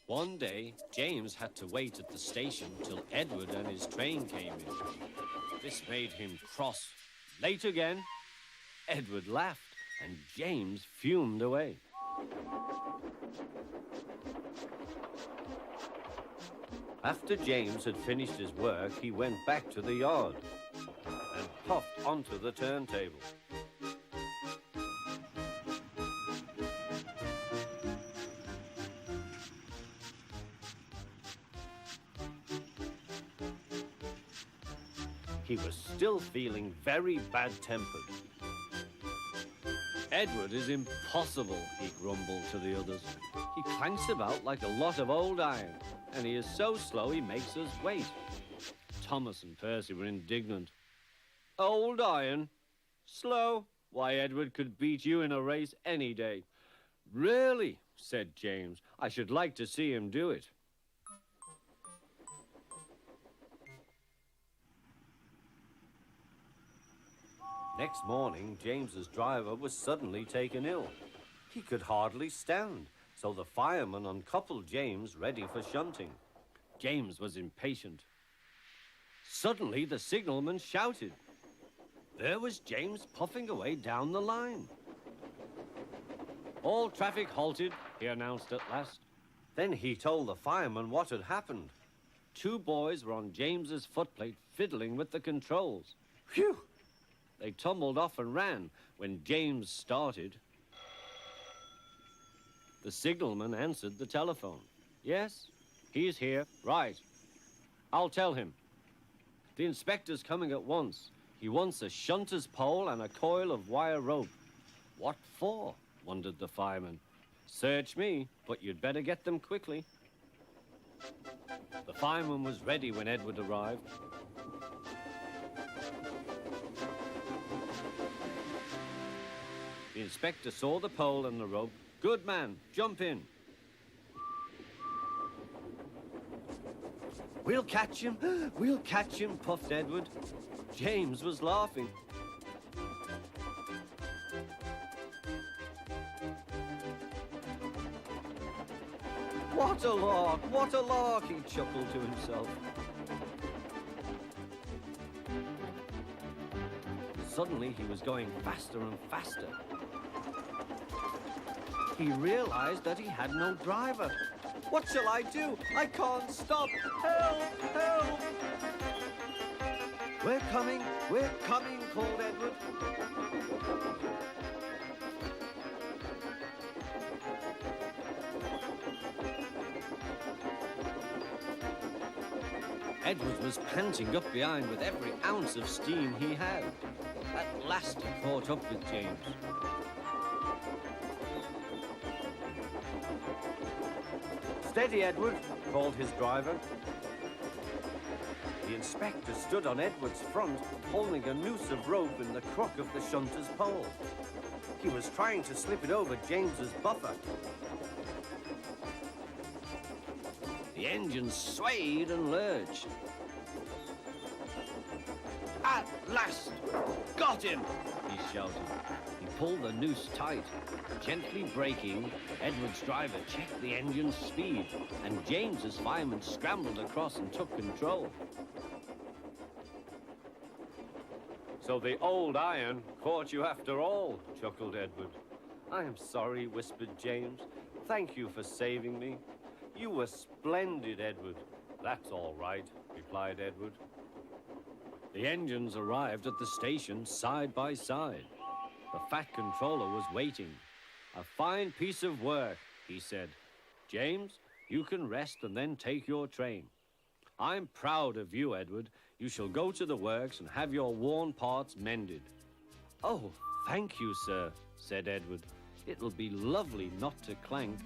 One day, James had to wait at the station till Edward and his train came in. This made him cross. Late again? Edward laughed, and James fumed away. After James had finished his work, he went back to the yard and puffed onto the turntable. He was still feeling very bad-tempered. Edward is impossible, he grumbled to the others. He clanks about like a lot of old iron, and he is so slow he makes us wait. Thomas and Percy were indignant. Old iron? Slow? Why, Edward could beat you in a race any day. Really, said James, I should like to see him do it. Next morning, James's driver was suddenly taken ill. He could hardly stand, so the fireman uncoupled James ready for shunting. James was impatient. Suddenly, the signalman shouted. There was James puffing away down the line. All traffic halted, he announced at last. Then he told the fireman what had happened. 2 boys were on James's footplate fiddling with the controls. Phew! They tumbled off and ran when James started. The signalman answered the telephone. Yes, he's here. Right. I'll tell him. The inspector's coming at once. He wants a shunter's pole and a coil of wire rope. What for? Wondered the fireman. Search me, but you'd better get them quickly. The fireman was ready when Edward arrived. The inspector saw the pole and the rope. Good man, jump in. We'll catch him, puffed Edward. James was laughing. What a lark, he chuckled to himself. Suddenly, he was going faster and faster. He realized that he had no driver. What shall I do? I can't stop. Help! Help! We're coming, called Edward. Edward was panting up behind with every ounce of steam he had. At last he caught up with James. Steady, Edward, called his driver. The inspector stood on Edward's front, holding a noose of rope in the crook of the shunter's pole. He was trying to slip it over James's buffer. The engine swayed and lurched. At last! Got him! He shouted. He pulled the noose tight. Gently braking, Edward's driver checked the engine's speed, and James's fireman scrambled across and took control. So the old iron caught you after all, chuckled Edward. I am sorry, whispered James. Thank you for saving me. You were splendid, Edward. That's all right, replied Edward. The engines arrived at the station side by side. The fat controller was waiting. A fine piece of work, he said. James, you can rest and then take your train. I'm proud of you, Edward. You shall go to the works and have your worn parts mended. Oh, thank you, sir, said Edward. It'll be lovely not to clank.